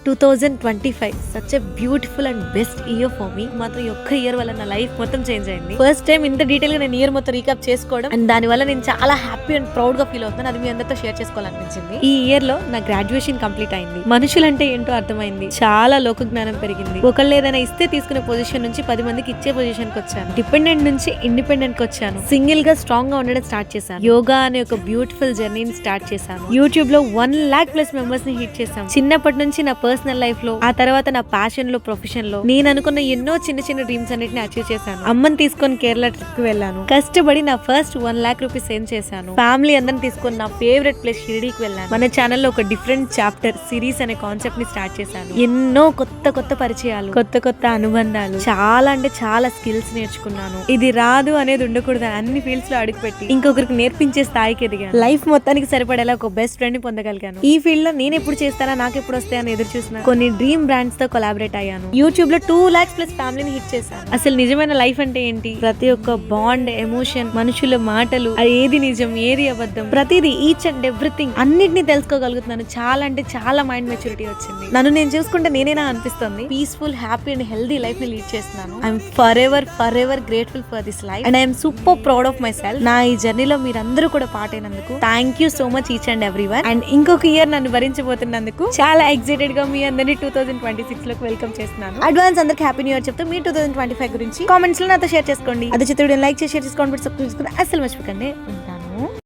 2025 such a beautiful and best year for me. మాత్రం ఈ ఒక్క ఇయర్ వల్ల నా లైఫ్ మొత్తం చేంజ్ అయింది. ఫస్ట్ టైం ఇంత డీటెయిల్ గా నేను ఇయర్ మొత్తం రీకాప్ చేసుకోవడం అండ్ దాని వల్ల నేను చాలా హ్యాపీ అండ్ ప్రౌడ్ గా ఫీల్ అవుతున్నాను. అది మీ అందరితో షేర్ చేసుకోవాలనిపించింది. ఈ ఇయర్ లో నా గ్రాడ్యుయేషన్ కంప్లీట్ అయింది. మనుషులంటే ఏంటో అర్థమైంది. చాలా లోక జ్ఞానం పెరిగింది. ఒకళ్ళు ఏదైనా ఇస్తే తీసుకునే పొజిషన్ నుంచి 10 మందికి ఇచ్చే పొజిషన్ కి వచ్చాను. డిపెండెంట్ నుంచి ఇండిపెండెంట్ కి వచ్చాను. సింగిల్ గా స్ట్రాంగ్ గా ఉండడం స్టార్ట్ చేశాను. యోగా అనే ఒక బ్యూటిఫుల్ జర్నీని స్టార్ట్ చేశాను. యూట్యూబ్ లో 1 lakh ప్లస్ మెంబర్స్ ని హిట్ చేశాను. చిన్నప్పటి నుంచి నా పర్సనల్ లైఫ్ లో, ఆ తర్వాత నా ప్యాషన్ లో, ప్రొఫెషన్ లో నేను అనుకున్న ఎన్నో చిన్న చిన్న డ్రీమ్స్ అన్నిటిని అచీవ్ చేశాను. అమ్మని తీసుకొని కేరళ ట్రిప్ కి వెళ్ళాను. కష్టపడి నా ఫస్ట్ 1 lakh రూపీస్ సేవ్ చేశాను. ఫ్యామిలీ అందరిని తీసుకొని నా ఫేవరెట్ ప్లేస్ షిరిడీకి వెళ్ళాను. మన ఛానల్లో ఒక డిఫరెంట్ చాప్టర్ సిరీస్ అనే కాన్సెప్ట్ ని స్టార్ట్ చేశాను. ఎన్నో కొత్త పరిచయాలు, కొత్త అనుబంధాలు, చాలా అంటే చాలా స్కిల్స్ నేర్చుకున్నాను. ఇది రాదు అనేది ఉండకూడదు, అన్ని ఫీల్డ్స్ లో అడుగుపెట్టి ఇంకొకరికి నేర్పించే స్థాయికి ఎదిగాను. లైఫ్ మొత్తానికి సరిపడేలా ఒక బెస్ట్ ఫ్రెండ్ ని పొందగలిగాను. ఈ ఫీల్డ్ లో నేను ఎప్పుడు చేస్తానా, నాకు ఎప్పుడు వస్తాయని ఎదురు చూసిన కొన్ని డ్రీమ్ బ్రాండ్స్ తో కొలాబరేట్ అయ్యాను. యూట్యూబ్ లో 2 lakhs ప్లస్ ఫ్యామిలీని హిట్ చేశాను. అసలు నిజమైన లైఫ్ అంటే ఏంటి, ప్రతి ఒక్క బాండ్, ఎమోషన్, మనుషుల మాటలు, ఏది నిజం ఏది అబద్ధం, ప్రతిదీ ఈచ్ అండ్ ఎవ్రీథింగ్ అన్నిటిని తెలుసుకోగలుగుతున్నాను. చాలా అంటే చాలా మైండ్ మెచ్యూరిటీ వచ్చింది. నన్ను నేను చూసుకుంటే నేనేనా అనిపిస్తుంది. Peaceful, happy and healthy life ని లీడ్ చేస్తున్నాను. I'm for ever grateful for this life and I'm super proud of my self. నా ఈ జర్నీలో మీరందరూ కూడా పార్ట్ అయినందుకు thank you so much each and everyone. And ఇంకొక ఇయర్ నన్ను భరించబోతున్నందుకు చాలా ఎక్సైటెడ్ గా మీ అందరినీ 2026 లోకి వెల్కమ్ చేస్తున్నాను. అడ్వాన్స్ అందరికి హ్యాపీ న్యూ ఇయర్ చెప్తూ మీ 2025 గురించి కామెంట్స్ లో నాతో షేర్ చేసుకోండి. అది చిత్రుడిని లైక్ చేసి షేర్ చేసుకోండి, సబ్స్క్రైబ్ చేసుకోండి అసలు మర్చిపోకండి. ఉంటాను.